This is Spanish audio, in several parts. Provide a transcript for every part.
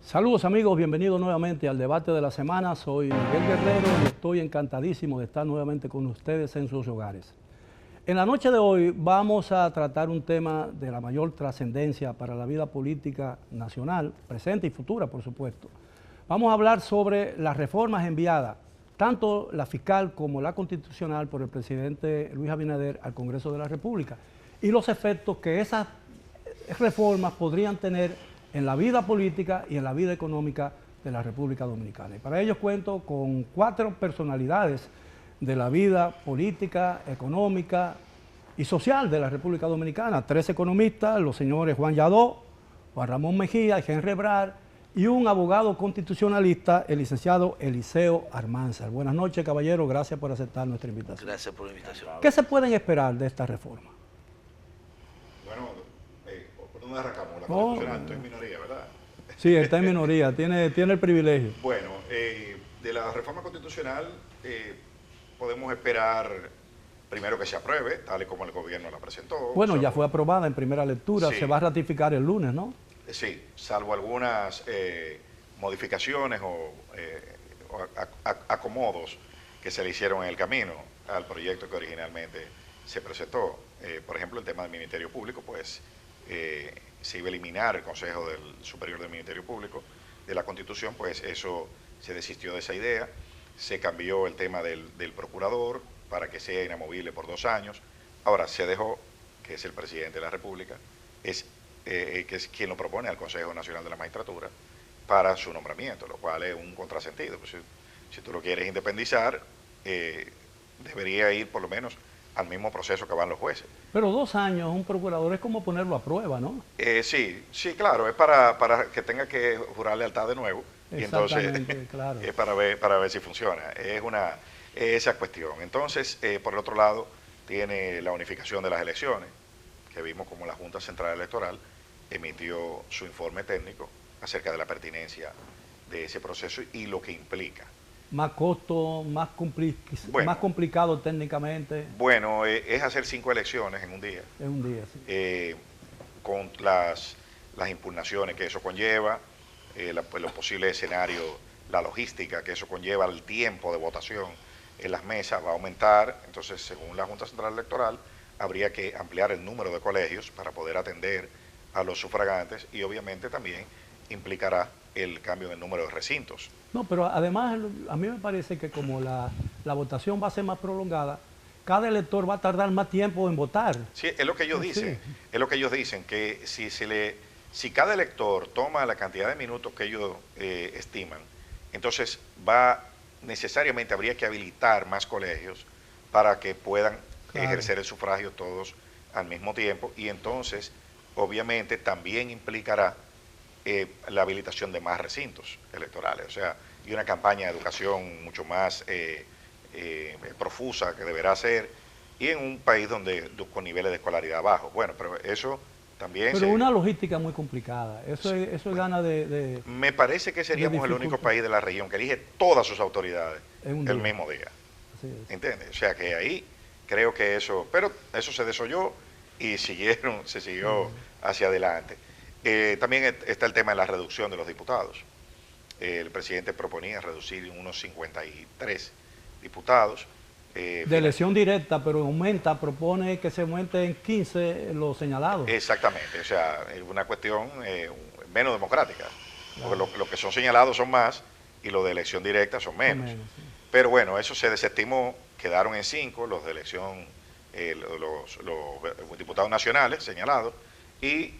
Saludos amigos, bienvenidos nuevamente al debate de la semana. Soy Miguel Guerrero y estoy encantadísimo de estar nuevamente con ustedes en sus hogares. En la noche de hoy vamos a tratar un tema de la mayor trascendencia para la vida política nacional, presente y futura, por supuesto. Vamos a hablar sobre las reformas enviadas, tanto la fiscal como la constitucional, por el presidente Luis Abinader al Congreso de la República y los efectos que esas reformas podrían tener en la vida política y en la vida económica de la República Dominicana. Y para ello cuento con 4 personalidades de la vida política, económica y social de la República Dominicana. 3 economistas, los señores Juan Yadó, Juan Ramón Mejía y Henry Ebrard, y un abogado constitucionalista, el licenciado Eliseo Almanzar. Buenas noches, caballero, gracias por aceptar nuestra invitación. Gracias por la invitación. ¿Qué se pueden esperar de esta reforma? Bueno, ¿por dónde arrancamos? La constitucional, estoy en minoría, ¿verdad? Sí, está en minoría, tiene el privilegio. Bueno, de la reforma constitucional podemos esperar primero que se apruebe, tal y como el gobierno la presentó. Bueno, ya fue aprobada en primera lectura, sí, se va a ratificar el lunes, ¿no? Sí, salvo algunas modificaciones o acomodos que se le hicieron en el camino al proyecto que originalmente se presentó. Por ejemplo, el tema del Ministerio Público, pues se iba a eliminar el Consejo Superior del Ministerio Público de la Constitución, pues eso se desistió de esa idea. Se cambió el tema del procurador para que sea inamovible por 2 años. Ahora se dejó, que es el presidente de la República, que es quien lo propone al Consejo Nacional de la Magistratura para su nombramiento, lo cual es un contrasentido. Pues si tú lo quieres independizar, debería ir por lo menos al mismo proceso que van los jueces. Pero 2 años un procurador es como ponerlo a prueba, ¿no? Sí, claro, es para que tenga que jurar lealtad de nuevo. Y entonces claro. es para ver si funciona. Es esa cuestión. Entonces, por el otro lado, tiene la unificación de las elecciones, que vimos como la Junta Central Electoral emitió su informe técnico acerca de la pertinencia de ese proceso y lo que implica. Más costo, más complicado técnicamente. Bueno, es hacer 5 elecciones en un día. En un día, sí. Con las impugnaciones que eso conlleva, los posibles escenarios, la logística que eso conlleva, el tiempo de votación en las mesas va a aumentar. Entonces, según la Junta Central Electoral, habría que ampliar el número de colegios para poder atender a los sufragantes y obviamente también implicará el cambio del número de recintos. No, pero además a mí me parece que como la votación va a ser más prolongada, cada elector va a tardar más tiempo en votar. Sí, es lo que ellos dicen. Sí. Es lo que ellos dicen, que si cada elector toma la cantidad de minutos que ellos estiman, entonces necesariamente habría que habilitar más colegios para que puedan ejercer el sufragio todos al mismo tiempo, y entonces obviamente también implicará la habilitación de más recintos electorales, o sea, y una campaña de educación mucho más profusa que deberá ser, y en un país con niveles de escolaridad bajos. Bueno, pero eso también... Pero una logística muy complicada, eso es gana de... Me parece que seríamos el único país de la región que elige todas sus autoridades el mismo día. ¿Entiendes? O sea que ahí creo que eso... Pero eso se desoyó y se siguió hacia adelante. También está el tema de la reducción de los diputados. El presidente proponía reducir unos 53 diputados. De elección directa, pero propone que se aumenten 15 los señalados. Exactamente, o sea, es una cuestión menos democrática. Claro. Porque lo que son señalados son más y los de elección directa son menos. Sí. Pero bueno, eso se desestimó, quedaron en 5 los de elección, los diputados nacionales señalados, y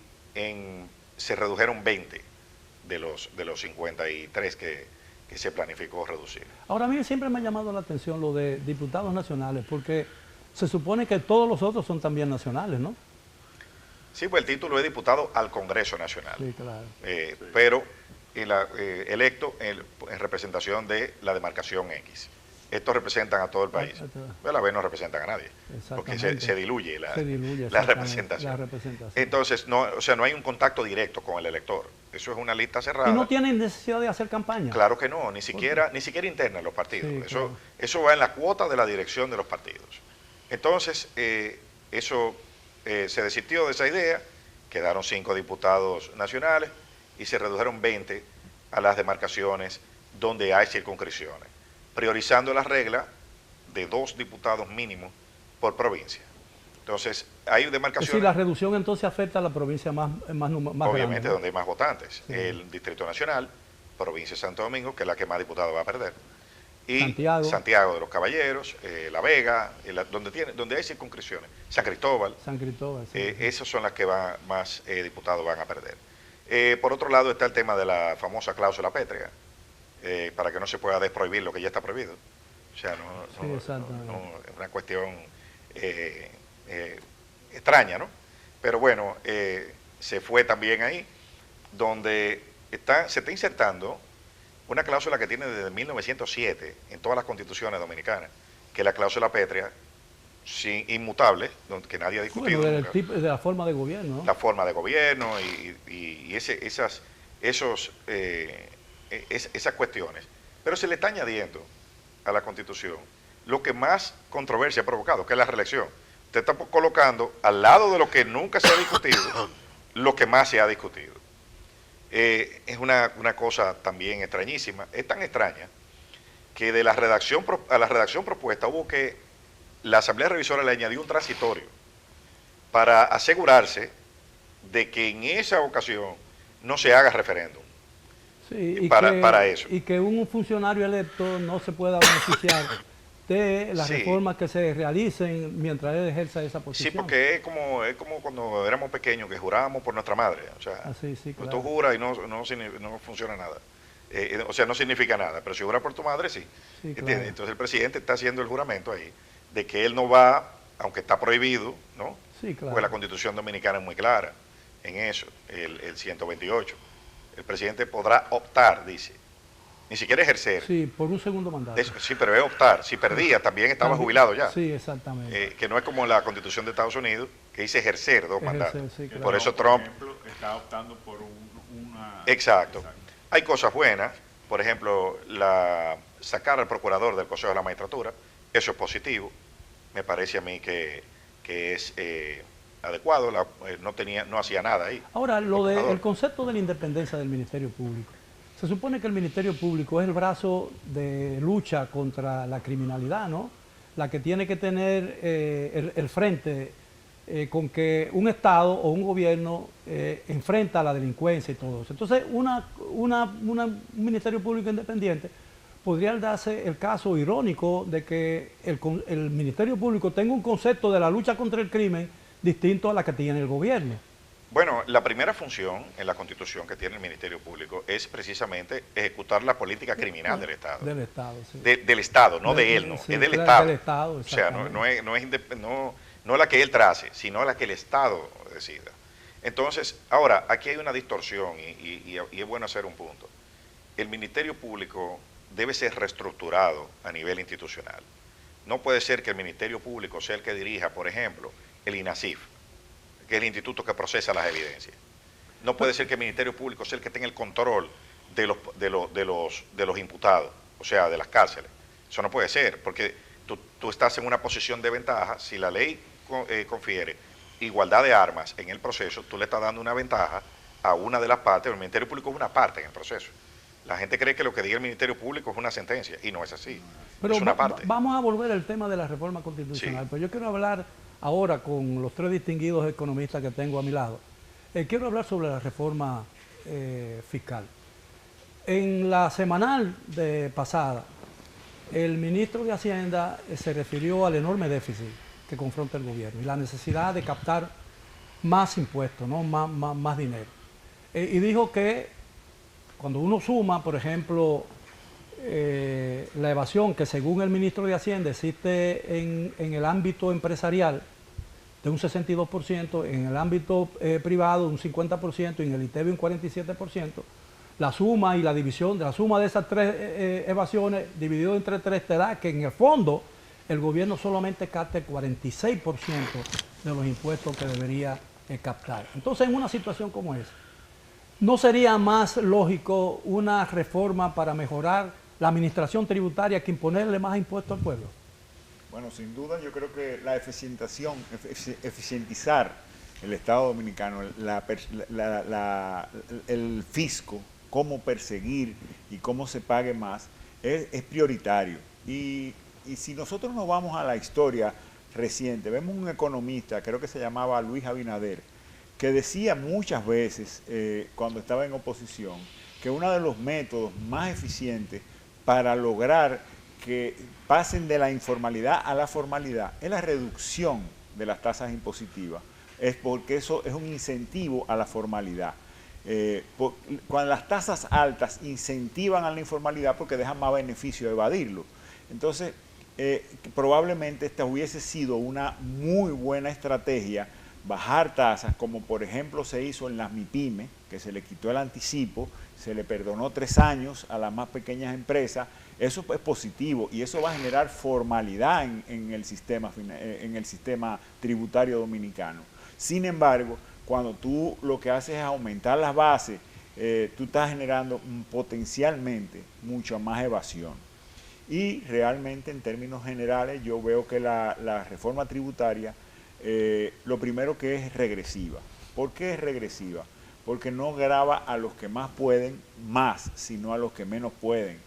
se redujeron 20 de los 53 que se planificó reducir. Ahora, a mí siempre me ha llamado la atención lo de diputados nacionales, porque se supone que todos los otros son también nacionales, ¿no? Sí, pues el título es diputado al Congreso Nacional. Sí, claro. Pero electo en representación de la demarcación X. Estos representan a todo el país. A la vez no representan a nadie, porque se diluye la representación. Entonces, no hay un contacto directo con el elector. Eso es una lista cerrada. ¿Y no tienen necesidad de hacer campaña? Claro que no, ni siquiera interna en los partidos. Sí, claro. Eso va en la cuota de la dirección de los partidos. Entonces, se desistió de esa idea, quedaron 5 diputados nacionales y se redujeron 20 a las demarcaciones donde hay circunscripciones, priorizando la regla de 2 diputados mínimos por provincia. Entonces, hay demarcaciones... Es decir, la reducción entonces afecta a la provincia más obviamente grande, ¿no? donde hay más votantes. Sí. El Distrito Nacional, provincia de Santo Domingo, que es la que más diputados va a perder. Y Santiago de los Caballeros, La Vega, donde hay circunscripciones. San Cristóbal. Sí. Esas son las que más diputados van a perder. Por otro lado está el tema de la famosa cláusula pétrea, para que no se pueda desprohibir lo que ya está prohibido. O sea, es una cuestión extraña, ¿no? Pero bueno, se fue también ahí, donde se está insertando una cláusula que tiene desde 1907 en todas las constituciones dominicanas, que es la cláusula pétrea, inmutable, que nadie ha discutido. Bueno, de la forma de gobierno, ¿no? La forma de gobierno y esas cuestiones. Pero se le está añadiendo a la Constitución lo que más controversia ha provocado, que es la reelección. Usted está colocando al lado de lo que nunca se ha discutido, lo que más se ha discutido. Es una cosa también extrañísima. Es tan extraña que de la redacción a la redacción propuesta hubo que la Asamblea Revisora le añadió un transitorio para asegurarse de que en esa ocasión no se haga referéndum. Sí, para eso. Y que un funcionario electo no se pueda beneficiar de las reformas que se realicen mientras él ejerza esa posición. Sí, porque es como cuando éramos pequeños, que jurábamos por nuestra madre. O sea, claro. Tú juras y no funciona nada. O sea, no significa nada, pero si juras por tu madre, sí. Claro. Entonces el presidente está haciendo el juramento ahí, de que él no va, aunque está prohibido, ¿no? Sí, claro. Porque la Constitución Dominicana es muy clara en eso, el 128. El presidente podrá optar, dice, ni siquiera ejercer. Sí, por un segundo mandato. Sí, pero es optar. Si perdía, también estaba jubilado ya. Sí, exactamente. Que no es como la Constitución de Estados Unidos, que dice ejercer 2 mandatos. Sí, claro. Por eso Trump... Por ejemplo, está optando por una... Exacto. Hay cosas buenas, por ejemplo, sacar al procurador del Consejo de la Magistratura, eso es positivo. Me parece a mí que es adecuado, no hacía nada ahí. Ahora, el concepto de la independencia del Ministerio Público. Se supone que el Ministerio Público es el brazo de lucha contra la criminalidad, ¿no? La que tiene que tener el frente con que un Estado o un gobierno enfrenta a la delincuencia y todo eso. Entonces, un Ministerio Público independiente podría darse el caso irónico de que el Ministerio Público tenga un concepto de la lucha contra el crimen distinto a la que tiene el gobierno. Bueno, la primera función en la Constitución que tiene el Ministerio Público es precisamente ejecutar la política criminal del Estado. Del Estado, sí. Del Estado, no de él, no. Sí, es del claro, Estado. del Estado, o sea, no la que él trace, sino la que el Estado decida. Entonces, ahora, aquí hay una distorsión y es bueno hacer un punto. El Ministerio Público debe ser reestructurado a nivel institucional. No puede ser que el Ministerio Público sea el que dirija, por ejemplo, el INASIF, que es el instituto que procesa las evidencias. No puede ser que el Ministerio Público sea el que tenga el control de los imputados, o sea, de las cárceles. Eso no puede ser, porque tú estás en una posición de ventaja. Si la ley confiere igualdad de armas en el proceso, tú le estás dando una ventaja a una de las partes. El Ministerio Público es una parte en el proceso. La gente cree que lo que diga el Ministerio Público es una sentencia, y no es así. Pero es una parte. Vamos a volver al tema de la reforma constitucional. Sí. Pues yo quiero hablar ahora con los 3 distinguidos economistas que tengo a mi lado. Quiero hablar sobre la reforma fiscal. En la semanal pasada, el ministro de Hacienda se refirió al enorme déficit que confronta el gobierno y la necesidad de captar más impuestos, ¿no? más dinero. Y dijo que cuando uno suma, por ejemplo, la evasión que según el ministro de Hacienda existe en el ámbito empresarial de un 62%, en el ámbito privado un 50% y en el ITEVI un 47%, la suma y la división, la suma de esas 3 evasiones dividido entre 3 te da que en el fondo el gobierno solamente capta el 46% de los impuestos que debería captar. Entonces, en una situación como esa, ¿no sería más lógico una reforma para mejorar la administración tributaria que imponerle más impuestos al pueblo? Bueno, sin duda yo creo que la eficientizar el Estado Dominicano, el fisco cómo perseguir y cómo se pague más, es prioritario. Y si nosotros nos vamos a la historia reciente, vemos un economista, creo que se llamaba Luis Abinader, que decía muchas veces cuando estaba en oposición que uno de los métodos más eficientes para lograr que pasen de la informalidad a la formalidad es la reducción de las tasas impositivas, es porque eso es un incentivo a la formalidad. Cuando las tasas altas incentivan a la informalidad porque dejan más beneficio de evadirlo. Entonces, probablemente esta hubiese sido una muy buena estrategia, bajar tasas, como por ejemplo se hizo en las MIPYME, que se le quitó el anticipo, se le perdonó 3 años a las más pequeñas empresas. Eso es positivo y eso va a generar formalidad en el sistema tributario dominicano. Sin embargo, cuando tú lo que haces es aumentar las bases, tú estás generando potencialmente mucha más evasión. Y realmente en términos generales yo veo que la reforma tributaria, lo primero que es regresiva. ¿Por qué es regresiva? Porque no grava a los que más pueden más, sino a los que menos pueden.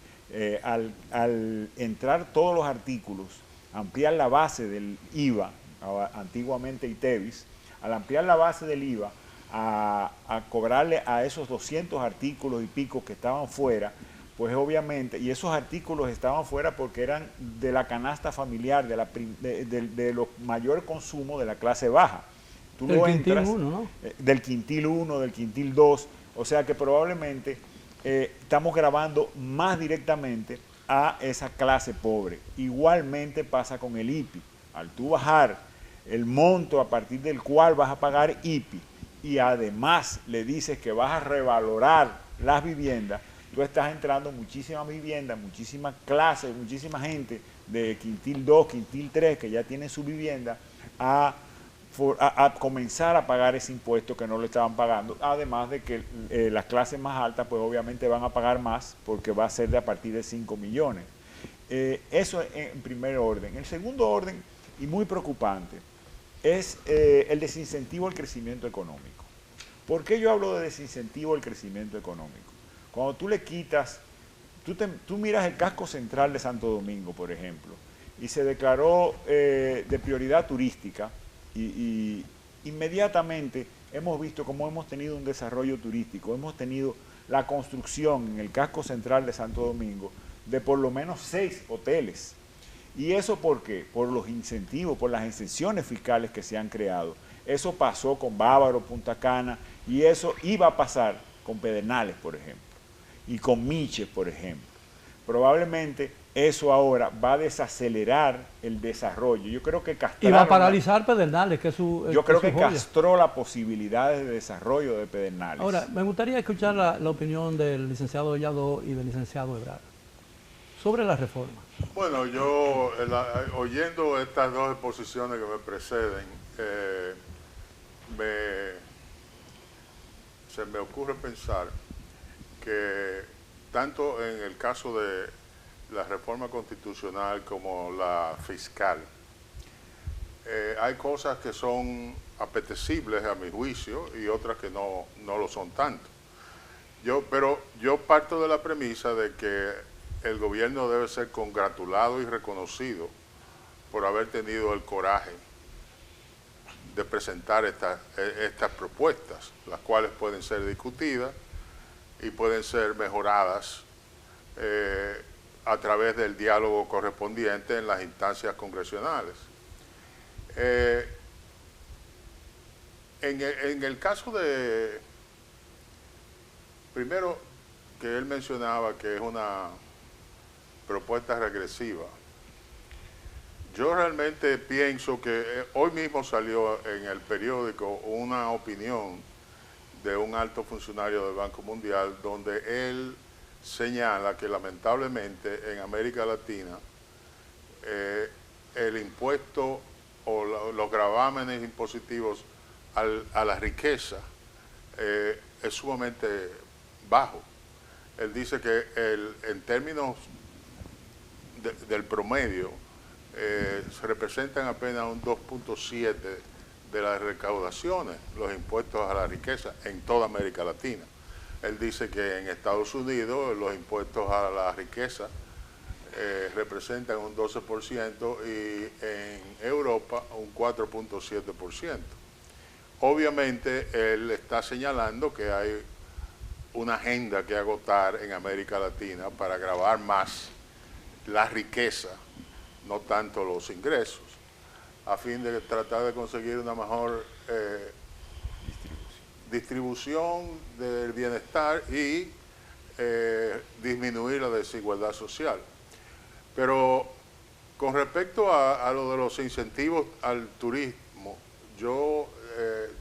Al entrar todos los artículos, ampliar la base del IVA, antiguamente ITEVIS, al ampliar la base del IVA a cobrarle a esos 200 artículos y pico que estaban fuera, pues obviamente, y esos artículos estaban fuera porque eran de la canasta familiar, de los mayor consumo de la clase baja. Tú del lo quintil entras, 1, ¿no? Del quintil 1, del quintil 2, o sea que probablemente estamos grabando más directamente a esa clase pobre. Igualmente pasa con el IPI. Al tú bajar el monto a partir del cual vas a pagar IPI y además le dices que vas a revalorar las viviendas, tú estás entrando muchísimas viviendas, muchísimas clases, muchísima gente de quintil 2, quintil 3 que ya tienen su vivienda a comenzar a pagar ese impuesto que no le estaban pagando, además de que las clases más altas pues obviamente van a pagar más porque va a ser de a partir de 5 millones. Eso en primer orden. En segundo orden, y muy preocupante, es el desincentivo al crecimiento económico. ¿Por qué yo hablo de desincentivo al crecimiento económico? Cuando tú le quitas, tú miras el casco central de Santo Domingo, por ejemplo, y se declaró de prioridad turística, y inmediatamente hemos visto cómo hemos tenido un desarrollo turístico, hemos tenido la construcción en el casco central de Santo Domingo de por lo menos 6 hoteles. ¿Y eso por qué? Por los incentivos, por las exenciones fiscales que se han creado. Eso pasó con Bávaro, Punta Cana, y eso iba a pasar con Pedernales, por ejemplo, y con Miche, por ejemplo. Probablemente eso ahora va a desacelerar el desarrollo. Yo creo que castraron... Y va a paralizar Pedernales, que es su Yo creo que joya. castró las posibilidades de desarrollo de Pedernales. Ahora, me gustaría escuchar la opinión del licenciado Yadó y del licenciado Ebrard sobre la reforma. Bueno, yo oyendo estas dos exposiciones que me preceden, se me ocurre pensar que tanto en el caso de la reforma constitucional como la fiscal, hay cosas que son apetecibles a mi juicio y otras que no lo son tanto. Pero yo parto de la premisa de que el gobierno debe ser congratulado y reconocido por haber tenido el coraje de presentar estas propuestas, las cuales pueden ser discutidas y pueden ser mejoradas a través del diálogo correspondiente en las instancias congresionales. En el caso de, primero, que él mencionaba que es una propuesta regresiva, yo realmente pienso que hoy mismo salió en el periódico una opinión de un alto funcionario del Banco Mundial donde él señala que lamentablemente en América Latina el impuesto o los gravámenes impositivos a la riqueza es sumamente bajo. Él dice que en términos del promedio se representan apenas un 2.7 de las recaudaciones, los impuestos a la riqueza en toda América Latina. Él dice que en Estados Unidos los impuestos a la riqueza representan un 12% y en Europa un 4.7%. Obviamente él está señalando que hay una agenda que agotar en América Latina para gravar más la riqueza, no tanto los ingresos, a fin de tratar de conseguir una mejor distribución del bienestar y disminuir la desigualdad social. Pero con respecto a lo de los incentivos al turismo, yo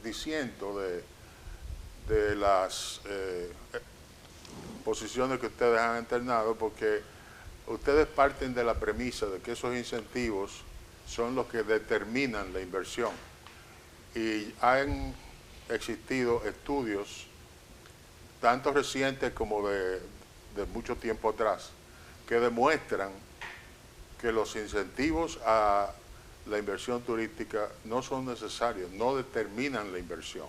disiento de las posiciones que ustedes han alternado, porque ustedes parten de la premisa de que esos incentivos son los que determinan la inversión. Y han existido estudios, tanto recientes como de mucho tiempo atrás, que demuestran que los incentivos a la inversión turística no son necesarios, no determinan la inversión.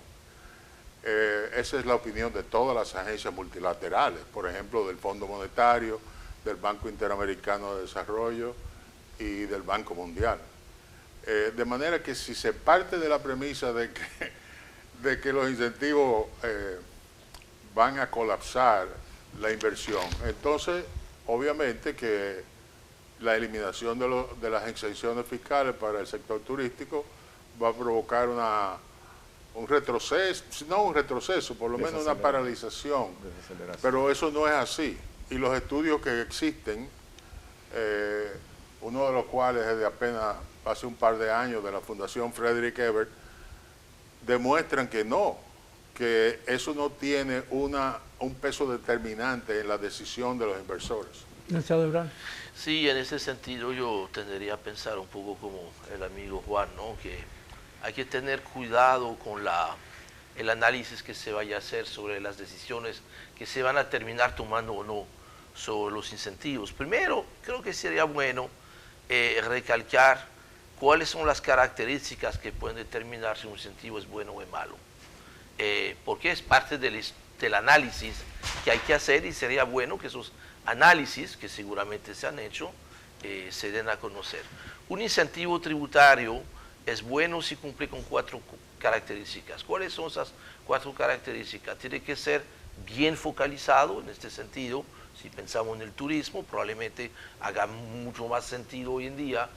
Esa es la opinión de todas las agencias multilaterales, por ejemplo, del Fondo Monetario, del Banco Interamericano de Desarrollo y del Banco Mundial. De manera que si se parte de la premisa de que los incentivos van a colapsar la inversión, entonces obviamente que la eliminación de las exenciones fiscales para el sector turístico va a provocar un retroceso, no un retroceso, por lo menos una paralización, pero eso no es así. Y los estudios que existen, uno de los cuales es de apenas hace un par de años de la Fundación Frederick Ebert, demuestran que no, que eso no tiene un peso determinante en la decisión de los inversores. Licenciado Ebrard. Sí, en ese sentido yo tendería a pensar un poco como el amigo Juan, ¿no? Que hay que tener cuidado con el análisis que se vaya a hacer sobre las decisiones que se van a terminar tomando o no sobre los incentivos. Primero, creo que sería bueno recalcar cuáles son las características que pueden determinar si un incentivo es bueno o es malo. Porque es parte del análisis que hay que hacer y sería bueno que esos análisis, que seguramente se han hecho, se den a conocer. Un incentivo tributario es bueno si cumple con 4 características. ¿Cuáles son esas 4 características? Tiene que ser bien focalizado en este sentido. Si pensamos en el turismo, probablemente haga mucho más sentido hoy en día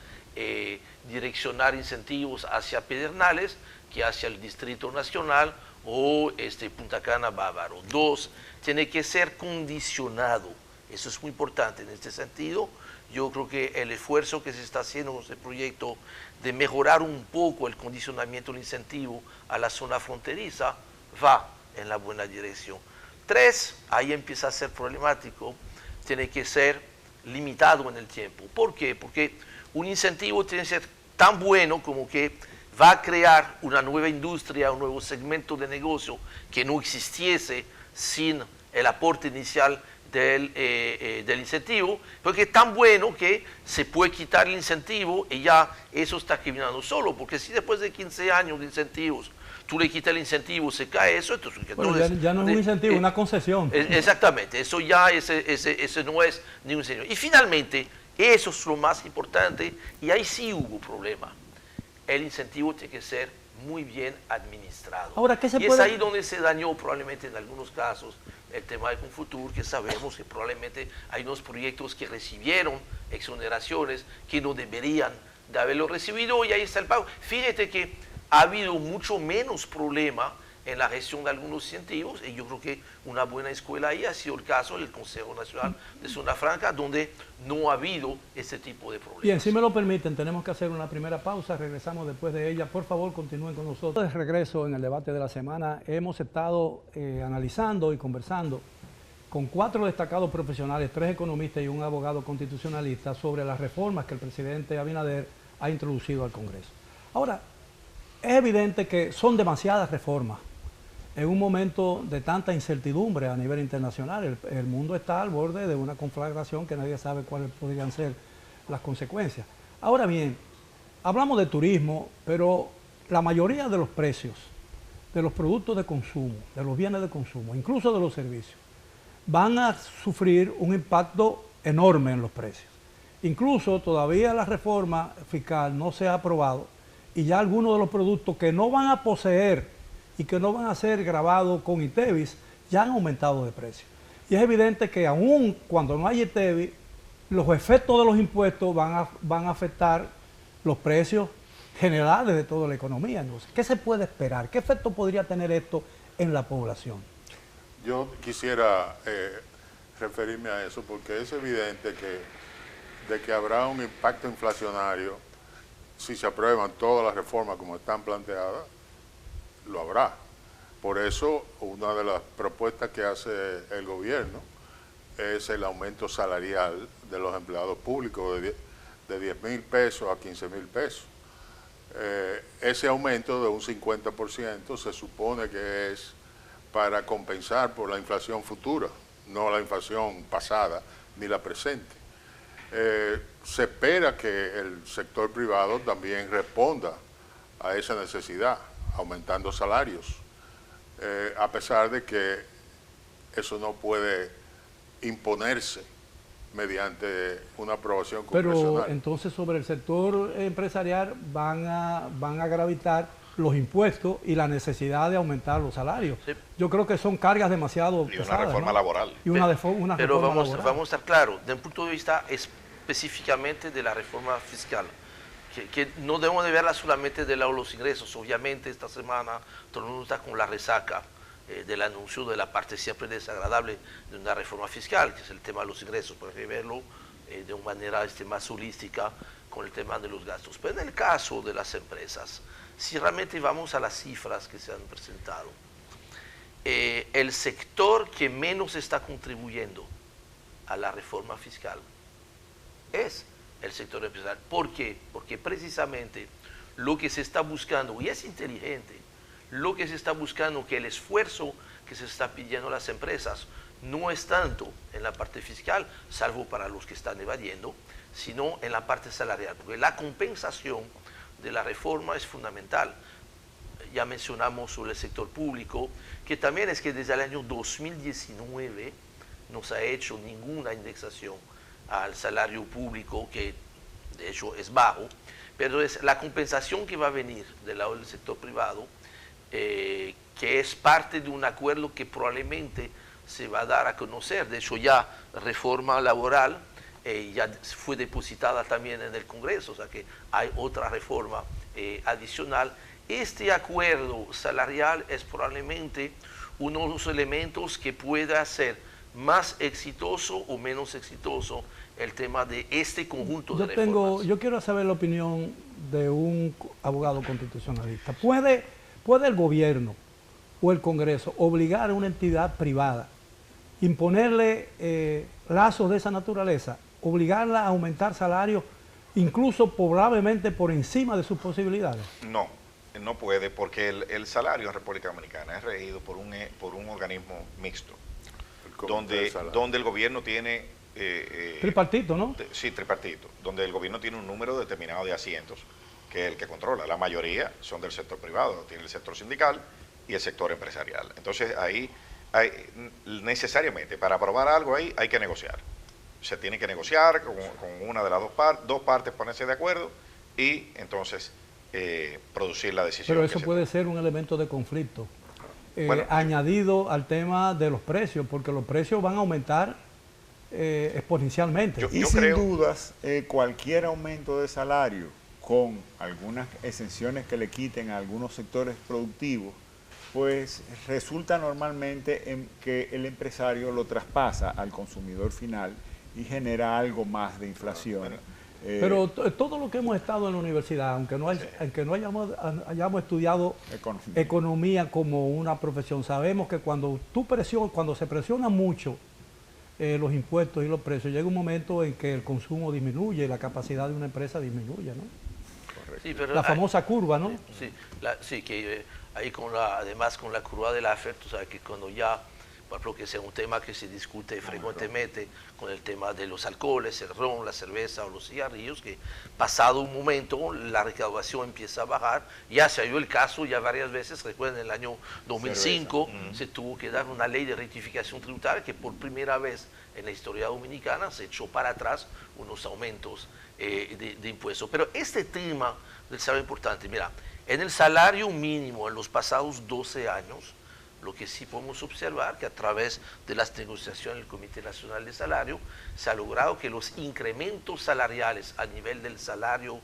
direccionar incentivos hacia Pedernales que hacia el Distrito Nacional o Punta Cana Bávaro. 2, tiene que ser condicionado. Eso es muy importante en este sentido. Yo creo que el esfuerzo que se está haciendo con este proyecto de mejorar un poco el condicionamiento del incentivo a la zona fronteriza va en la buena dirección. 3, ahí empieza a ser problemático, tiene que ser limitado en el tiempo. ¿Por qué? Porque un incentivo tiene que ser tan bueno como que va a crear una nueva industria, un nuevo segmento de negocio que no existiese sin el aporte inicial del incentivo, porque es tan bueno que se puede quitar el incentivo y ya eso está caminando solo, porque si después de 15 años de incentivos tú le quitas el incentivo, se cae eso, entonces... Bueno, ya no es un incentivo, una concesión. Exactamente, eso ya ese no es ningún incentivo. Y finalmente, eso es lo más importante, y ahí sí hubo problema. El incentivo tiene que ser muy bien administrado. Ahora, ¿qué se y puede...? Es ahí donde se dañó probablemente en algunos casos el tema de Confutur, que sabemos que probablemente hay unos proyectos que recibieron exoneraciones que no deberían de haberlo recibido, y ahí está el pago. Fíjate que ha habido mucho menos problema en la gestión de algunos incentivos, y yo creo que una buena escuela ahí ha sido el caso del Consejo Nacional de Zona Franca, donde no ha habido ese tipo de problemas. Bien, si me lo permiten, tenemos que hacer una primera pausa, regresamos después de ella. Por favor, continúen con nosotros. De regreso en el debate de la semana, hemos estado analizando y conversando con 4 destacados profesionales, 3 economistas y un abogado constitucionalista sobre las reformas que el presidente Abinader ha introducido al Congreso. Ahora, es evidente que son demasiadas reformas. En un momento de tanta incertidumbre a nivel internacional, el mundo está al borde de una conflagración que nadie sabe cuáles podrían ser las consecuencias. Ahora bien, hablamos de turismo, pero la mayoría de los precios de los productos de consumo, de los bienes de consumo, incluso de los servicios, van a sufrir un impacto enorme en los precios. Incluso todavía la reforma fiscal no se ha aprobado y ya algunos de los productos que no van a poseer y que no van a ser gravados con ITEVIS ya han aumentado de precio. Y es evidente que aún cuando no hay ITEVIS, los efectos de los impuestos van a afectar los precios generales de toda la economía. Entonces, ¿qué se puede esperar? ¿Qué efecto podría tener esto en la población? Yo quisiera referirme a eso porque es evidente de que habrá un impacto inflacionario si se aprueban todas las reformas como están planteadas, lo habrá. Por eso, una de las propuestas que hace el gobierno es el aumento salarial de los empleados públicos de 10,000 pesos a 15,000 pesos. Ese aumento de un 50% se supone que es para compensar por la inflación futura, no la inflación pasada ni la presente. Se espera que el sector privado también responda a esa necesidad, aumentando salarios, a pesar de que eso no puede imponerse mediante una aprobación congresional. Pero entonces sobre el sector empresarial van a gravitar los impuestos y la necesidad de aumentar los salarios. Sí. Yo creo que son cargas demasiado Y pesadas, una reforma ¿no? laboral. Y una Pero reforma vamos laboral. a estar claros, desde un punto de vista específicamente de la reforma fiscal, que no debemos de verla solamente del lado de los ingresos. Obviamente esta semana todo el mundo está con la resaca del anuncio de la parte siempre desagradable de una reforma fiscal, que es el tema de los ingresos, por ejemplo, verlo de una manera más holística con el tema de los gastos. Pero en el caso de las empresas, si realmente vamos a las cifras que se han presentado, el sector que menos está contribuyendo a la reforma fiscal es el sector empresarial. ¿Por qué? Porque precisamente lo que se está buscando, y es inteligente, lo que se está buscando, que el esfuerzo que se está pidiendo a las empresas no es tanto en la parte fiscal, salvo para los que están evadiendo, sino en la parte salarial, porque la compensación de la reforma es fundamental. Ya mencionamos sobre el sector público, que también es que desde el año 2019 no se ha hecho ninguna indexación al salario público, que de hecho es bajo, pero es la compensación que va a venir del lado del sector privado, que es parte de un acuerdo que probablemente se va a dar a conocer. De hecho ya reforma laboral ya fue depositada también en el Congreso, o sea que hay otra reforma adicional. Este acuerdo salarial es probablemente uno de los elementos que pueda hacer más exitoso o menos exitoso el tema de este conjunto de reformas. Yo quiero saber la opinión de un abogado constitucionalista. ¿Puede el gobierno o el Congreso obligar a una entidad privada, imponerle lazos de esa naturaleza, obligarla a aumentar salarios incluso probablemente por encima de sus posibilidades? No, no puede, porque el salario en República Dominicana es regido por un organismo mixto, donde el gobierno tiene... tripartito, ¿no? Sí, tripartito, donde el gobierno tiene un número determinado de asientos, que es el que controla. La mayoría son del sector privado, tiene el sector sindical y el sector empresarial. Entonces ahí necesariamente para aprobar algo ahí hay que negociar. Se tiene que negociar con una de las dos partes, ponerse de acuerdo y entonces producir la decisión. Pero eso puede ser un elemento de conflicto, Bueno, añadido al tema de los precios, porque los precios van a aumentar exponencialmente. Y sin dudas, cualquier aumento de salario con algunas exenciones que le quiten a algunos sectores productivos, pues resulta normalmente en que el empresario lo traspasa al consumidor final y genera algo más de inflación. Pero todo lo que hemos estado en la universidad, aunque no hayamos estudiado economía como una profesión, sabemos que cuando se presiona mucho los impuestos y los precios, llega un momento en que el consumo disminuye y la capacidad de una empresa disminuye, ¿no? Sí, pero la famosa curva, ¿no? Sí, que ahí además con la curva del Laffer, tú sabes que cuando ya por ejemplo, que sea un tema que se discute frecuentemente con el tema de los alcoholes, el ron, la cerveza o los cigarrillos, que pasado un momento la recaudación empieza a bajar. Ya se dio el caso ya varias veces, recuerden, en el año 2005 se tuvo que dar una ley de rectificación tributaria que por primera vez en la historia dominicana se echó para atrás unos aumentos de impuestos. Pero este tema del salario importante, mira, en el salario mínimo en los pasados 12 años, lo que sí podemos observar que a través de las negociaciones del Comité Nacional de Salario se ha logrado que los incrementos salariales a nivel del salario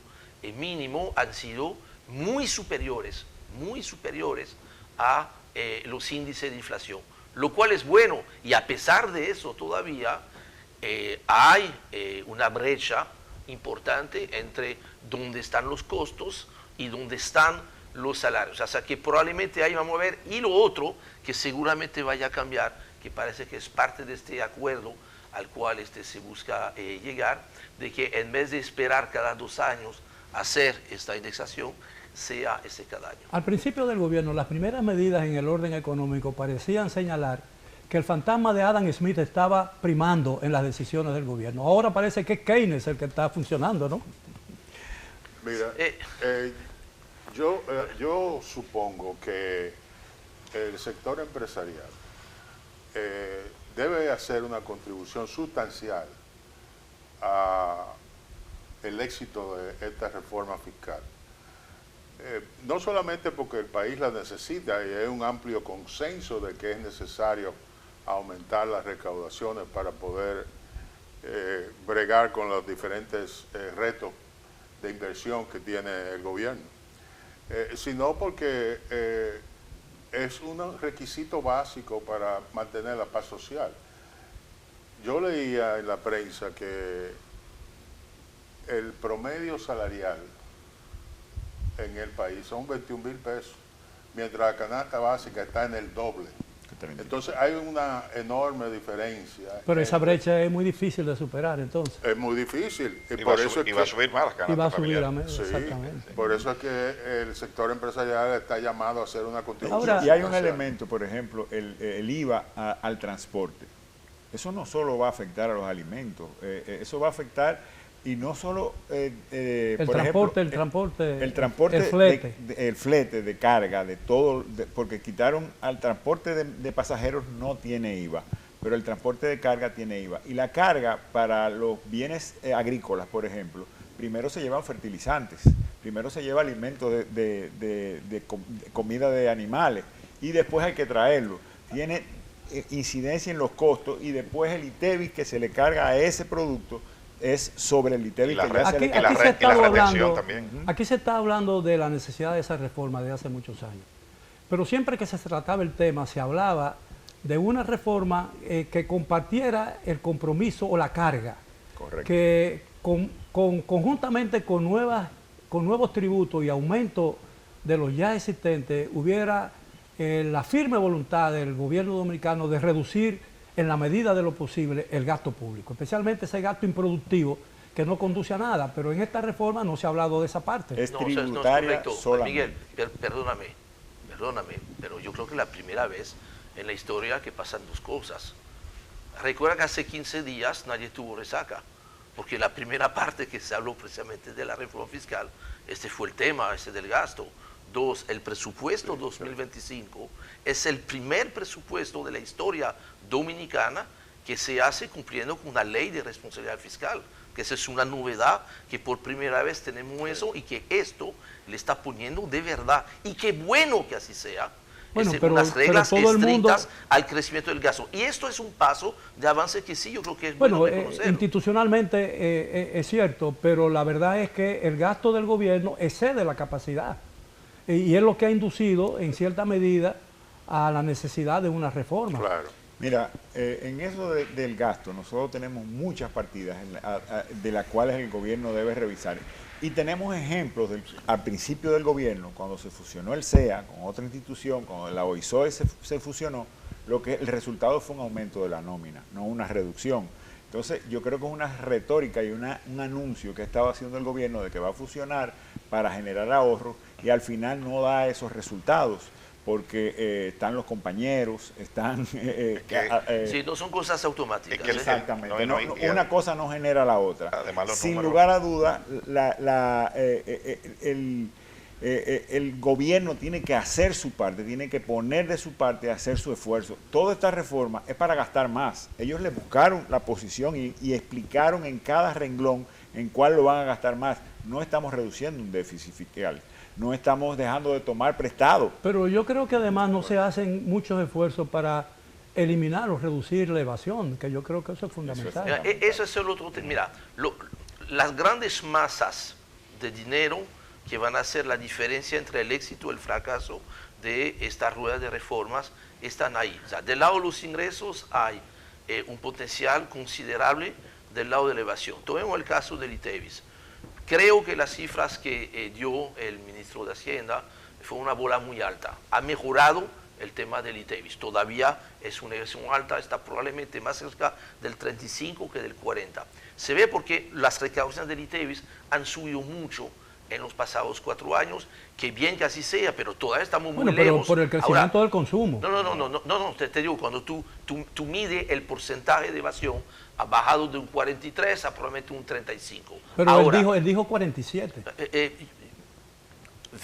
mínimo han sido muy superiores a los índices de inflación, lo cual es bueno, y a pesar de eso todavía hay una brecha importante entre dónde están los costos y dónde están los salarios. O sea que probablemente ahí vamos a ver. Y lo otro que seguramente vaya a cambiar, que parece que es parte de este acuerdo al cual se busca llegar, de que en vez de esperar cada 2 años hacer esta indexación, sea cada año. Al principio del gobierno, las primeras medidas en el orden económico parecían señalar que el fantasma de Adam Smith estaba primando en las decisiones del gobierno. Ahora parece que es Keynes el que está funcionando, ¿no? Mira, yo supongo que el sector empresarial debe hacer una contribución sustancial al éxito de esta reforma fiscal. No solamente porque el país la necesita y hay un amplio consenso de que es necesario aumentar las recaudaciones para poder bregar con los diferentes retos de inversión que tiene el gobierno, sino porque es un requisito básico para mantener la paz social. Yo leía en la prensa que el promedio salarial en el país son 21,000 pesos, mientras la canasta básica está en el doble. Entonces hay una enorme diferencia. Pero esa brecha es muy difícil de superar, entonces. Es muy difícil. Y va a subir más las canastas Y va a subir familiares. sí, exactamente. Por eso es que el sector empresarial está llamado a hacer una contribución. Ahora, y hay un elemento, por ejemplo, el IVA al transporte. Eso no solo va a afectar a los alimentos, eso va a afectar, y no solo, el flete de carga, de todo, porque quitaron al transporte de pasajeros no tiene IVA, pero el transporte de carga tiene IVA. Y la carga para los bienes agrícolas, por ejemplo, primero se llevan fertilizantes, primero se lleva alimentos de comida de animales, y después hay que traerlo. Tiene incidencia en los costos, y después el ITEVIS que se le carga a ese producto es sobre el ITEVIS que ya se le carga. Aquí se está hablando de la necesidad de esa reforma de hace muchos años. Pero siempre que se trataba el tema, se hablaba de una reforma que compartiera el compromiso o la carga. Correcto. Que conjuntamente con nuevos tributos y aumento de los ya existentes, hubiera la firme voluntad del gobierno dominicano de reducir en la medida de lo posible el gasto público, especialmente ese gasto improductivo que no conduce a nada, pero en esta reforma no se ha hablado de esa parte. Es tributaria solamente. Miguel, perdóname, pero yo creo que es la primera vez en la historia que pasan dos cosas. Recuerda que hace 15 días nadie tuvo resaca, porque la primera parte que se habló precisamente de la reforma fiscal, fue el tema del gasto. 2, el presupuesto 2025 es el primer presupuesto de la historia dominicana que se hace cumpliendo con una ley de responsabilidad fiscal, que esa es una novedad, que por primera vez tenemos eso y que esto le está poniendo de verdad. Y qué bueno que así sea, según las reglas estrictas al crecimiento del gasto. Y esto es un paso de avance que sí, yo creo que es bueno reconocerlo. Institucionalmente es cierto, pero la verdad es que el gasto del gobierno excede la capacidad. Y es lo que ha inducido, en cierta medida, a la necesidad de una reforma. Claro. Mira, en eso del gasto, nosotros tenemos muchas partidas de las cuales el gobierno debe revisar. Y tenemos ejemplos al principio del gobierno, cuando se fusionó el CEA con otra institución, cuando la OISOE se fusionó, el resultado fue un aumento de la nómina, no una reducción. Entonces, yo creo que es una retórica y un anuncio que estaba haciendo el gobierno de que va a fusionar para generar ahorros, y al final no da esos resultados, porque están los compañeros, están... sí, no son cosas automáticas. Exactamente. Una cosa no genera la otra. Además, los Sin números. lugar a dudas, el gobierno tiene que hacer su parte, tiene que poner de su parte, hacer su esfuerzo. Toda esta reforma es para gastar más. Ellos le buscaron la posición y explicaron en cada renglón en cuál lo van a gastar más. No estamos reduciendo un déficit fiscal, no estamos dejando de tomar prestado. Pero yo creo que además no se hacen muchos esfuerzos para eliminar o reducir la evasión, que yo creo que eso es fundamental. Mira, eso es el otro tema. Mira, las grandes masas de dinero que van a hacer la diferencia entre el éxito y el fracaso de esta rueda de reformas están ahí. O sea, del lado de los ingresos hay un potencial considerable del lado de la evasión. Tomemos el caso del ITEVIS. Creo que las cifras que dio el ministro de Hacienda fue una bola muy alta. Ha mejorado el tema del ITEVIS. Todavía es una evasión alta, está probablemente más cerca del 35 que del 40. Se ve porque las recaudaciones del ITEVIS han subido mucho en los pasados 4 años, que bien que así sea, pero todavía estamos muy lejos. Pero por el crecimiento del consumo. No, te digo, cuando tú mides el porcentaje de evasión, ha bajado de un 43 a probablemente un 35. Pero ahora, él dijo 47.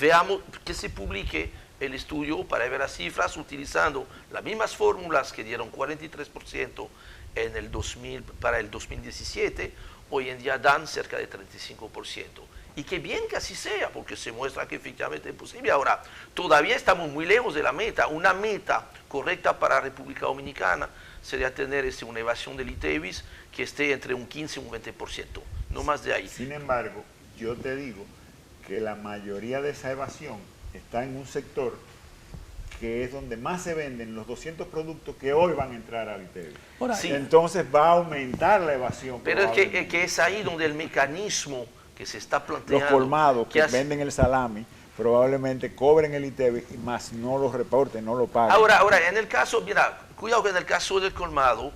Veamos que se publique el estudio para ver las cifras utilizando las mismas fórmulas que dieron 43% en el 2000, para el 2017, hoy en día dan cerca de 35%. Y que bien que así sea, porque se muestra que efectivamente es posible. Ahora, todavía estamos muy lejos de la meta. Una meta correcta para República Dominicana sería tener una evasión del ITEVIS que esté entre un 15 y un 20%, no más de ahí. Sin embargo, yo te digo que la mayoría de esa evasión está en un sector que es donde más se venden los 200 productos que hoy van a entrar al ITEVIS. Ahora, Sí. Entonces va a aumentar la evasión. Pero es que es ahí donde el mecanismo que se está planteando... Los colmados que venden el salami probablemente cobren el ITEVIS y más no lo reporten, no lo paguen. Ahora, en el caso, mira, cuidado que en el caso del colmado,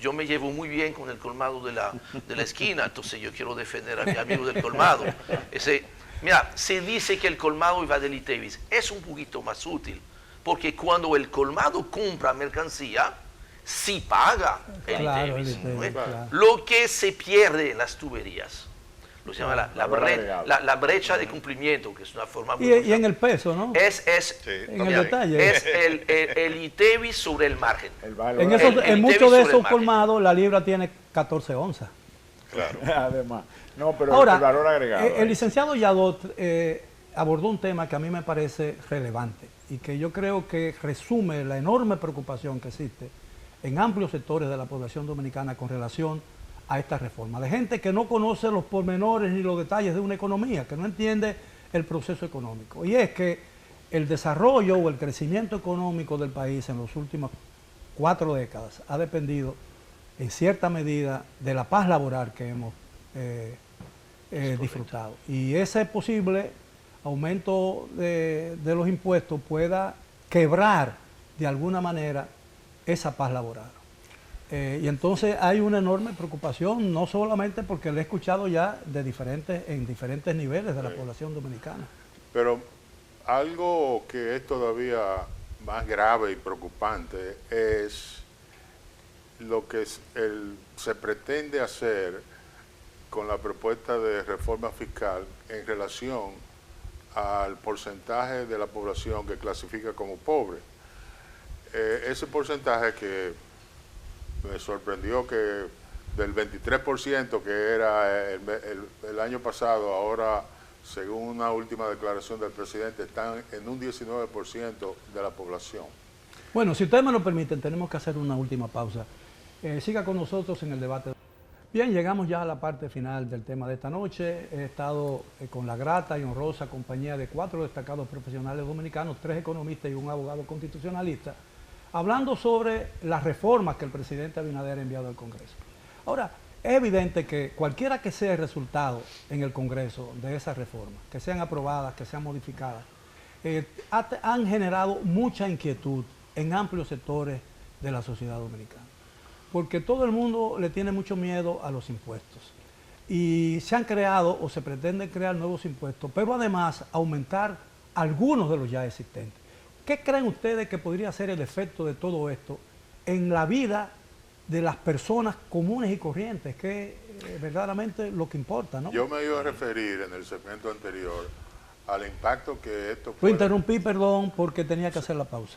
yo me llevo muy bien con el colmado de la esquina, entonces yo quiero defender a mi amigo del colmado. Mira, se dice que el colmado va del ITEVIS, es un poquito más útil, porque cuando el colmado compra mercancía, sí paga el ITEVIS. ¿No es? Claro. Lo que se pierde en las tuberías, lo se llama la brecha de cumplimiento, que es una forma muy y en el peso, ¿no? En el detalle. Es el ITEVIS sobre el margen. En muchos de esos colmados la libra tiene 14 onzas. Claro. Además. No, pero Ahora, el valor agregado. el licenciado Yadot abordó un tema que a mí me parece relevante y que yo creo que resume la enorme preocupación que existe en amplios sectores de la población dominicana con relación a esta reforma, de gente que no conoce los pormenores ni los detalles de una economía, que no entiende el proceso económico. Y es que el desarrollo o el crecimiento económico del país en las últimas 4 décadas ha dependido en cierta medida de la paz laboral que hemos disfrutado. Y ese posible aumento de los impuestos pueda quebrar de alguna manera esa paz laboral. Y entonces hay una enorme preocupación, no solamente porque le he escuchado ya en diferentes niveles de la población dominicana. Pero algo que es todavía más grave y preocupante es lo que se pretende hacer con la propuesta de reforma fiscal en relación al porcentaje de la población que clasifica como pobre. Ese porcentaje que me sorprendió que del 23% que era el año pasado, ahora, según una última declaración del presidente, están en un 19% de la población. Bueno, si ustedes me lo permiten, tenemos que hacer una última pausa. Siga con nosotros en el debate. Bien, llegamos ya a la parte final del tema de esta noche. He estado con la grata y honrosa compañía de 4 destacados profesionales dominicanos, 3 economistas y un abogado constitucionalista, hablando sobre las reformas que el presidente Abinader ha enviado al Congreso. Ahora, es evidente que cualquiera que sea el resultado en el Congreso de esas reformas, que sean aprobadas, que sean modificadas, han generado mucha inquietud en amplios sectores de la sociedad dominicana. Porque todo el mundo le tiene mucho miedo a los impuestos. Y se han creado o se pretenden crear nuevos impuestos, pero además aumentar algunos de los ya existentes. ¿qué creen ustedes que podría ser el efecto de todo esto en la vida de las personas comunes y corrientes, que verdaderamente lo que importa, ¿no? Yo me iba a referir en el segmento anterior al impacto que esto Lo puede... interrumpí, perdón, porque tenía que hacer la pausa.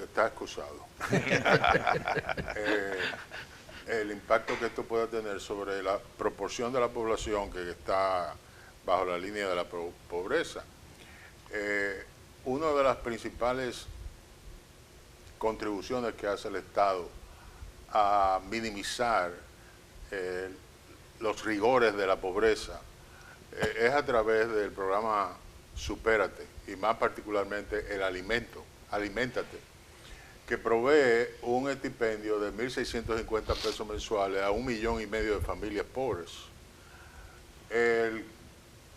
Está excusado. El impacto que esto puede tener sobre la proporción de la población que está bajo la línea de la pobreza. Una de las principales contribuciones que hace el Estado a minimizar los rigores de la pobreza es a través del programa Supérate, y más particularmente el Aliméntate, que provee un estipendio de 1.650 pesos mensuales a 1,5 millones de familias pobres.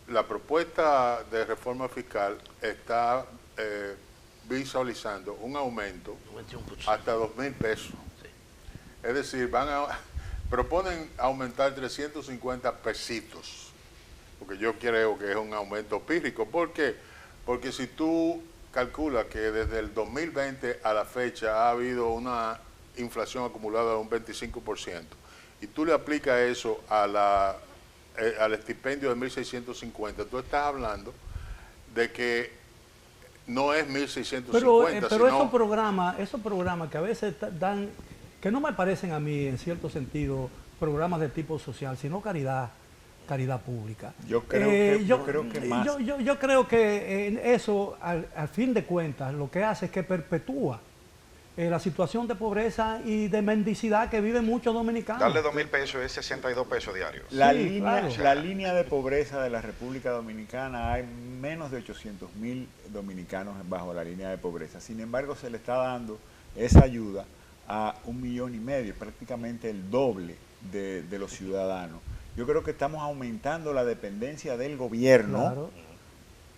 La propuesta de reforma fiscal está visualizando un aumento 21%. hasta 2,000 pesos. Sí. Es decir, proponen aumentar 350 pesitos, porque yo creo que es un aumento pírrico. ¿Por qué? Porque si tú calculas que desde el 2020 a la fecha ha habido una inflación acumulada de un 25%, y tú le aplicas eso a al estipendio de 1.650, tú estás hablando de que no es 1.650, Pero sino... esos programas que a veces dan, que no me parecen a mí, en cierto sentido, programas de tipo social, sino caridad pública. Yo creo que más. Yo creo que eso, al fin de cuentas, lo que hace es que perpetúa la situación de pobreza y de mendicidad que viven muchos dominicanos. Darle 2,000 pesos es 62 pesos diarios. La claro. línea de pobreza de la República Dominicana, hay menos de 800,000 dominicanos bajo la línea de pobreza. Sin embargo, se le está dando esa ayuda a 1,5 millones, prácticamente el doble de los ciudadanos. Yo creo que estamos aumentando la dependencia del gobierno, Claro.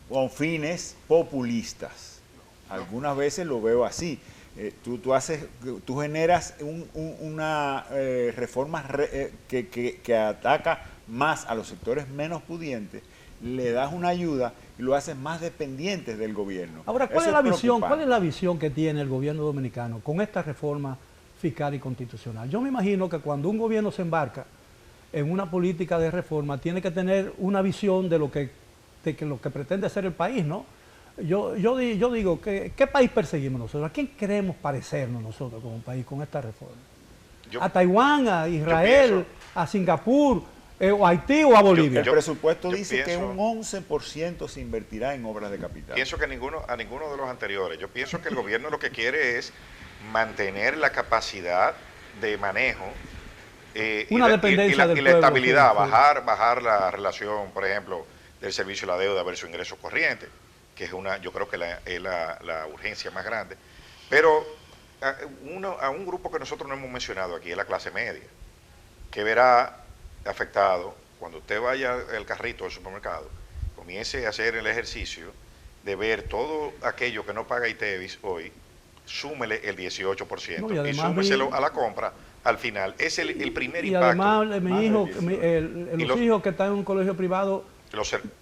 con fines populistas. Algunas veces lo veo así. Tú generas una reforma que ataca más a los sectores menos pudientes, le das una ayuda y lo haces más dependientes del gobierno. Ahora, ¿cuál Eso es la visión? preocupante. ¿Cuál es la visión que tiene el gobierno dominicano con esta reforma fiscal y constitucional? Yo me imagino que cuando un gobierno se embarca en una política de reforma, tiene que tener una visión de lo que pretende ser el país, ¿no? Yo digo, ¿qué país perseguimos nosotros? ¿A quién queremos parecernos nosotros como país con esta reforma? ¿A Taiwán, a Israel, a Singapur, o a Haití o a Bolivia? El presupuesto yo dice que pienso- un 11% se invertirá en obras de capital. Pienso que a ninguno de los anteriores. Yo pienso que el gobierno lo que quiere es mantener la capacidad de manejo Una dependencia del y la pueblo, estabilidad, sí. bajar la relación, por ejemplo, del servicio de la deuda versus ingresos corrientes, que es yo creo que es la urgencia más grande. Pero a un grupo que nosotros no hemos mencionado aquí es la clase media, que verá afectado cuando usted vaya al carrito del supermercado, comience a hacer el ejercicio de ver todo aquello que no paga ITEVIS hoy, súmele el 18% No, y y además súmeselo a la compra. Al final, es el primer Y impacto. además, mi hijo, Y los hijos que están en un colegio privado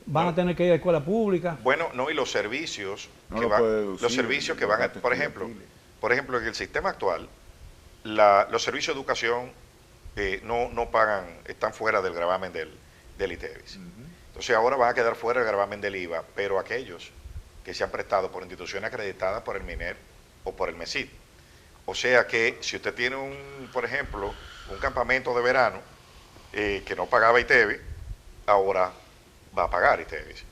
van a tener que ir a escuela pública. Bueno, no, y los servicios No que lo van, puede deducir, los servicios que los van a, gastos por ejemplo, estudiantiles. en el sistema actual, los servicios de educación no pagan, están fuera del gravamen del ITEVIS. Entonces ahora van a quedar fuera del gravamen del IVA, pero aquellos que se han prestado por instituciones acreditadas por el MINER o por el MESID. O sea que si usted tiene por ejemplo, un campamento de verano que no pagaba ITEVIS, ahora va a pagar ITEVIS.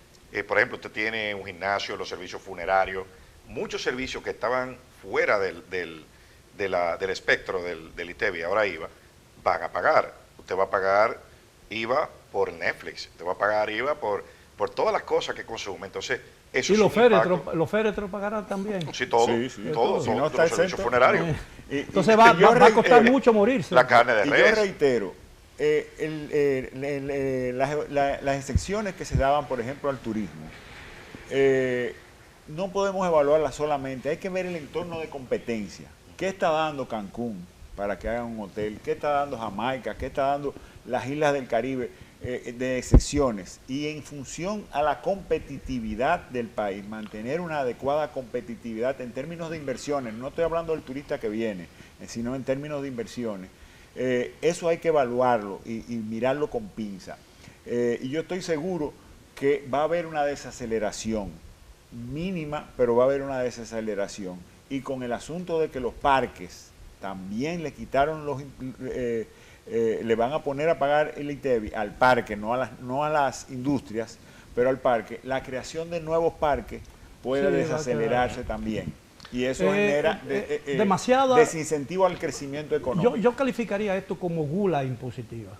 Por ejemplo, usted tiene un gimnasio, los servicios funerarios, muchos servicios que estaban fuera del espectro del ITEVIS, ahora IVA, van a pagar. Usted va a pagar IVA por Netflix, usted va a pagar IVA por todas las cosas que consume. Entonces, eso Y es los un impacto. féretros pagarán también. Sí, todo, Sí, todo, si no todos está los servicios exento. funerarios. Entonces va a costar mucho morirse. La carne de Y yo res. reitero, las excepciones que se daban, por ejemplo, al turismo, no podemos evaluarlas solamente, hay que ver el entorno de competencia. ¿Qué está dando Cancún para que hagan un hotel? ¿Qué está dando Jamaica? ¿Qué está dando las islas del Caribe? de excepciones y en función a la competitividad del país, mantener una adecuada competitividad en términos de inversiones, no estoy hablando del turista que viene, sino en términos de inversiones, eso hay que evaluarlo y mirarlo con pinza. Y yo estoy seguro que va a haber una desaceleración mínima, pero va a haber una desaceleración. Y con el asunto de que los parques también le quitaron le van a poner a pagar el ITEVI al parque, no a las industrias, pero al parque, la creación de nuevos parques puede desacelerarse también. Y eso genera demasiada desincentivo al crecimiento económico. Yo calificaría esto como gula impositiva.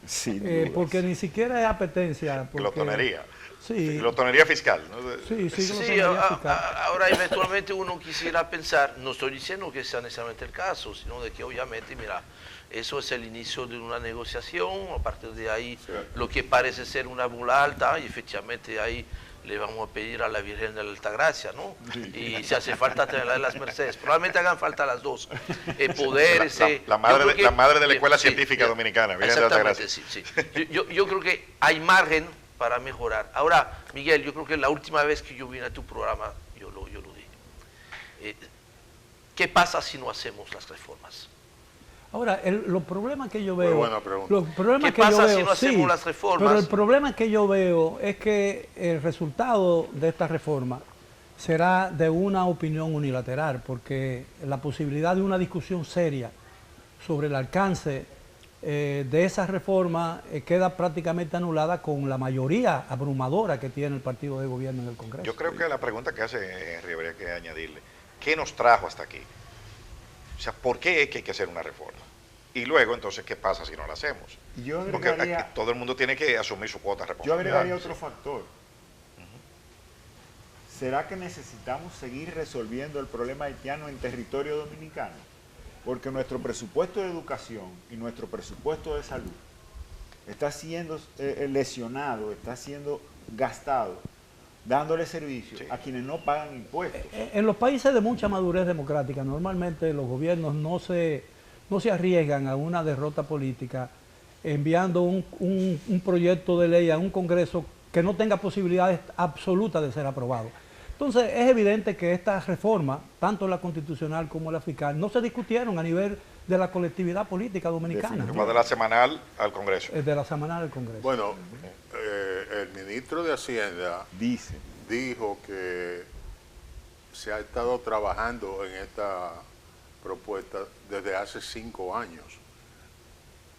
Sí, porque ni siquiera es apetencia. Glotonería. Sí. Glotonería fiscal, ¿no? Sí, ahora eventualmente uno quisiera pensar, no estoy diciendo que sea necesariamente el caso, sino de que obviamente, mira, eso es el inicio de una negociación, a partir de ahí lo que parece ser una bula alta, y efectivamente ahí le vamos a pedir a la Virgen de la Altagracia, ¿no? Sí. Y si hace falta tener la de las Mercedes, probablemente hagan falta las dos. La madre de la Escuela Científica Dominicana, Virgen de la Altagracia. Sí. Yo creo que hay margen para mejorar. Ahora, Miguel, yo creo que la última vez que yo vine a tu programa, yo lo dije. ¿Qué pasa si no hacemos las reformas? Ahora, los problemas que yo veo... Buena pregunta. Los problemas ¿Qué pasa si no hacemos las reformas? Pero el problema que yo veo es que el resultado de esta reforma será de una opinión unilateral, porque la posibilidad de una discusión seria sobre el alcance de esa reforma queda prácticamente anulada con la mayoría abrumadora que tiene el partido de gobierno en el Congreso. Yo creo que la pregunta que hace Henry habría que añadirle, ¿qué nos trajo hasta aquí? O sea, ¿por qué es que hay que hacer una reforma? Y luego, entonces, ¿qué pasa si no la hacemos? Porque aquí todo el mundo tiene que asumir su cuota de responsabilidad. Yo agregaría otro factor. ¿Será que necesitamos seguir resolviendo el problema haitiano en territorio dominicano? Porque nuestro presupuesto de educación y nuestro presupuesto de salud está siendo lesionado, está siendo gastado, dándole servicio a quienes no pagan impuestos. En los países de mucha madurez democrática, normalmente los gobiernos no se arriesgan a una derrota política enviando un proyecto de ley a un Congreso que no tenga posibilidades absolutas de ser aprobado. Entonces, es evidente que esta reforma, tanto la constitucional como la fiscal, no se discutieron a nivel de la colectividad política dominicana. Como de la semanal al Congreso. De la semanal al Congreso. Bueno, el ministro de Hacienda dijo que se ha estado trabajando en esta propuesta desde hace 5 años,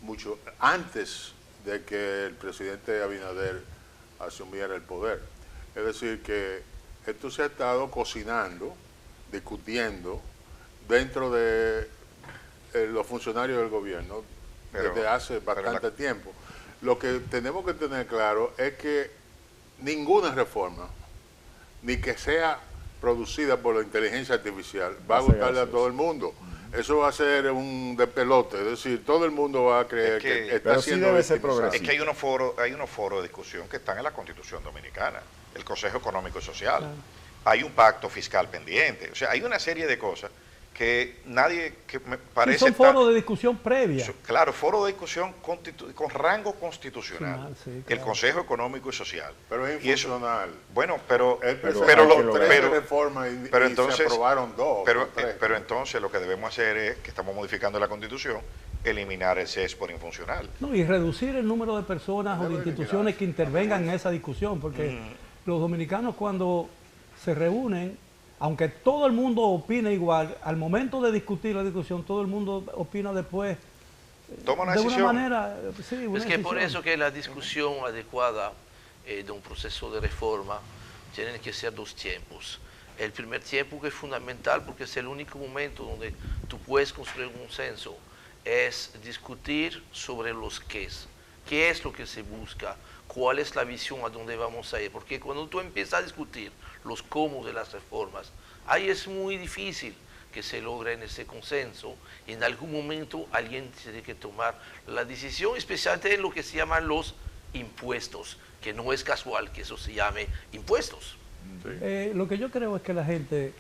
mucho antes de que el presidente Abinader asumiera el poder. Es decir, que esto se ha estado cocinando, discutiendo dentro de los funcionarios del gobierno desde hace bastante tiempo. Lo que tenemos que tener claro es que ninguna reforma, ni que sea producida por la inteligencia artificial, va a gustarle a todo el mundo. Eso va a ser un despelote, es decir, todo el mundo va a creer que está haciendo ese progreso. Es que hay unos foros de discusión que están en la Constitución Dominicana, el Consejo Económico y Social. Claro. Hay un pacto fiscal pendiente, o sea, hay una serie de cosas que nadie, que me parece... son foros de discusión previa. Claro, foro de discusión con rango constitucional, sí, claro. El Consejo Económico y Social. Pero es infuncional. Bueno, pero entonces se aprobaron 2. Pero entonces lo que debemos hacer es, que estamos modificando la Constitución, eliminar el CES por infuncional. No, y reducir el número de personas o de instituciones que intervengan en esa discusión, porque los dominicanos cuando se reúnen, aunque todo el mundo opine igual, al momento de discutir la discusión, todo el mundo opina después. Toma una decisión. Una manera, sí, una es que decisión. Por eso que la discusión adecuada de un proceso de reforma tienen que ser 2 tiempos. El primer tiempo, que es fundamental porque es el único momento donde tú puedes construir un consenso, es discutir sobre los qués. ¿Qué es lo que se busca? ¿Cuál es la visión a dónde vamos a ir? Porque cuando tú empiezas a discutir los cómo de las reformas, ahí es muy difícil que se logre en ese consenso. Y en algún momento alguien tiene que tomar la decisión, especialmente en lo que se llaman los impuestos, que no es casual que eso se llame impuestos. Sí. Lo que yo creo es que la gente,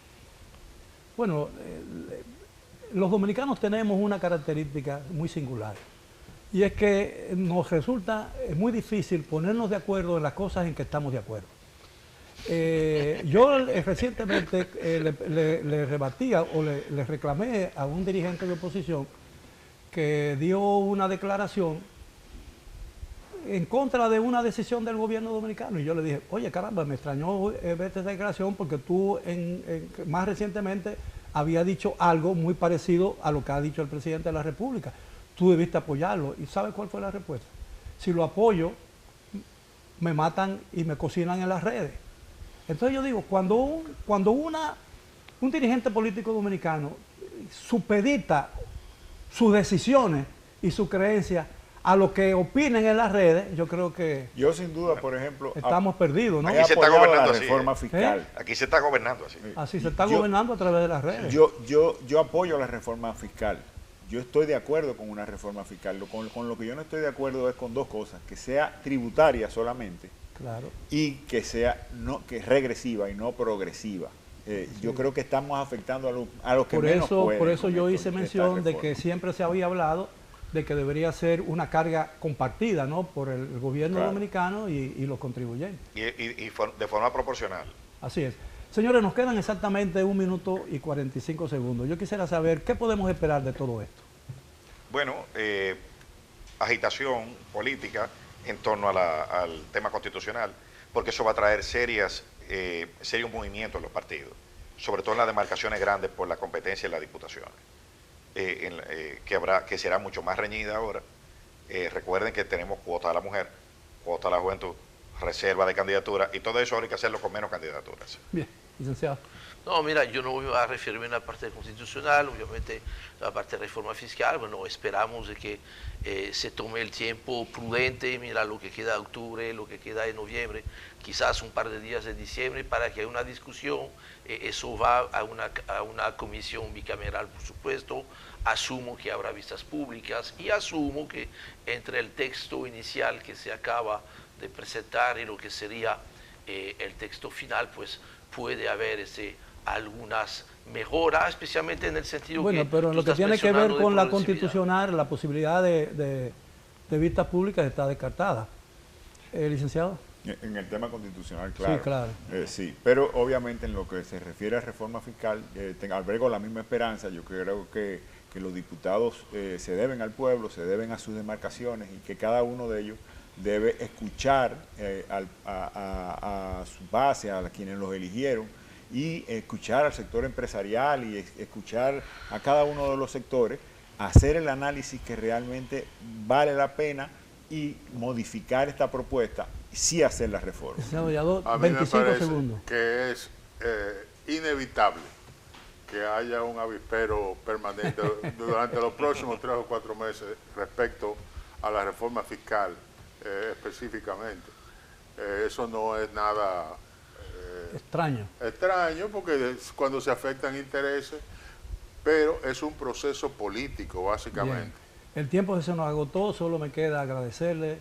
bueno, los dominicanos tenemos una característica muy singular. Y es que nos resulta muy difícil ponernos de acuerdo en las cosas en que estamos de acuerdo. Yo recientemente le rebatía o le reclamé a un dirigente de oposición que dio una declaración en contra de una decisión del gobierno dominicano. Y yo le dije, oye, caramba, me extrañó ver esta declaración porque tú más recientemente había dicho algo muy parecido a lo que ha dicho el presidente de la República. Tú debiste apoyarlo. ¿Y sabes cuál fue la respuesta? Si lo apoyo, me matan y me cocinan en las redes. Entonces yo digo, cuando un dirigente político dominicano supedita sus decisiones y sus creencias a lo que opinen en las redes, yo creo que yo sin duda, por ejemplo, estamos perdidos, ¿no? Aquí se está gobernando así. Reforma fiscal. Aquí se está gobernando así. Así se está gobernando a través de las redes. Yo apoyo la reforma fiscal. Yo estoy de acuerdo con una reforma fiscal. Con lo que yo no estoy de acuerdo es con dos cosas: que sea tributaria solamente, claro, y que sea que es regresiva y no progresiva. Yo creo que estamos afectando a los que menos pueden. Por eso yo hice mención de que siempre se había hablado de que debería ser una carga compartida, ¿no?, por el gobierno dominicano y los contribuyentes. Y de forma proporcional. Así es. Señores, nos quedan exactamente 1 minuto y 45 segundos. Yo quisiera saber qué podemos esperar de todo esto. Bueno, agitación política en torno al tema constitucional, porque eso va a traer serios movimientos en los partidos, sobre todo en las demarcaciones grandes por la competencia en las diputaciones, que será mucho más reñida ahora. Recuerden que tenemos cuota a la mujer, cuota a la juventud, reserva de candidatura, y todo eso hay que hacerlo con menos candidaturas. Bien, licenciado. No, mira, yo no voy a referirme a la parte constitucional, obviamente la parte de reforma fiscal. Bueno, esperamos de que se tome el tiempo prudente, mira lo que queda de octubre, lo que queda de noviembre, quizás un par de días de diciembre, para que haya una discusión. Eso va a una comisión bicameral, por supuesto. Asumo que habrá vistas públicas y asumo que entre el texto inicial que se acaba de presentar y lo que sería el texto final, pues puede haber algunas mejoras, especialmente en el sentido bueno, pero en lo que tiene que ver con la constitucional, la posibilidad de vistas públicas está descartada. Licenciado. En el tema constitucional, claro. Sí, claro. Sí, pero obviamente en lo que se refiere a reforma fiscal, albergo la misma esperanza. Yo creo que los diputados se deben al pueblo, se deben a sus demarcaciones, y que cada uno de ellos debe escuchar a su base, a quienes los eligieron, y escuchar al sector empresarial y escuchar a cada uno de los sectores, hacer el análisis que realmente vale la pena y modificar esta propuesta, sí hacer la reforma. A mí me parece que es inevitable que haya un avispero permanente durante los próximos 3 o 4 meses respecto a la reforma fiscal específicamente. Eso no es nada extraño, porque es cuando se afectan intereses, pero es un proceso político, básicamente. Bien. El tiempo se nos agotó, solo me queda agradecerle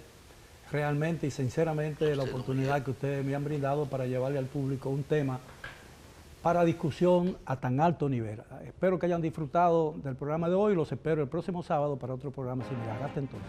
realmente y sinceramente la oportunidad que ustedes me han brindado para llevarle al público un tema para discusión a tan alto nivel. Espero que hayan disfrutado del programa de hoy, los espero el próximo sábado para otro programa similar. Hasta entonces.